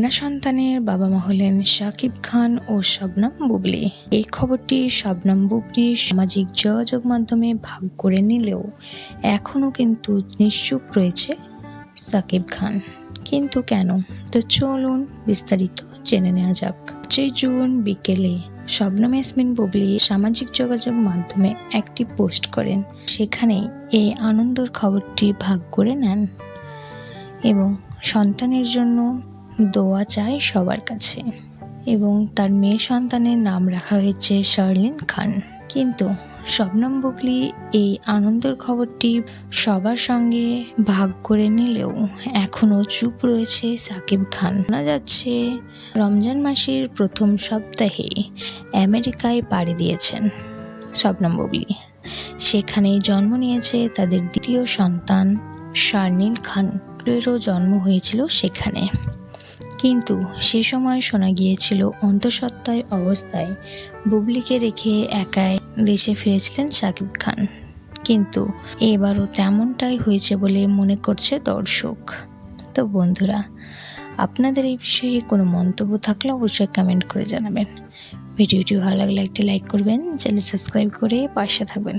কন্যা সন্তানের বাবা মা হলেন শাকিব খান ও শবনম বুবলী। এই খবরটি শবনম বুবলী সামাজিক যোগাযোগ মাধ্যমে ভাগ করে নিলেও এখনও কিন্তু নিশ্চুপ রয়েছে শাকিব খান। কিন্তু কেন? তো চলুন বিস্তারিত জেনে নেওয়া যাক। 5 জুন বিকেলে শবনম ইয়াসমিন বুবলী সামাজিক যোগাযোগ মাধ্যমে একটি পোস্ট করেন। সেখানে এই আনন্দের খবরটি ভাগ করে নেন এবং সন্তানের জন্য দোয়া চাই সবার কাছে এবং তার মেয়ে সন্তানের নাম রাখা হয়েছে শার্লিন খান। কিন্তু শবনম বুবলী এই আনন্দের খবরটি সবার সঙ্গে ভাগ করে নিলেও এখনও চুপ রয়েছে শাকিব খান। জানা যাচ্ছে রমজান মাসের প্রথম সপ্তাহে আমেরিকায় পাড়ি দিয়েছেন শবনম বুবলী। সেখানেই জন্ম নিয়েছে তাদের দ্বিতীয় সন্তান শার্লিন খানেরও জন্ম হয়েছিল সেখানে। কিন্তু সে সময় শোনা গিয়েছিল অন্তঃসত্ত্বা অবস্থায় বুবলীকে রেখে একাই দেশে ফিরেছিলেন শাকিব খান। কিন্তু এবারও তেমনটাই হয়েছে বলে মনে করছে দর্শক। তো বন্ধুরা, আপনাদের এই বিষয়ে কোনো মন্তব্য থাকলে অবশ্যই কমেন্ট করে জানাবেন। ভিডিওটি ভালো লাগলে একটি লাইক করবেন, চ্যানেল সাবস্ক্রাইব করে পাশে থাকবেন।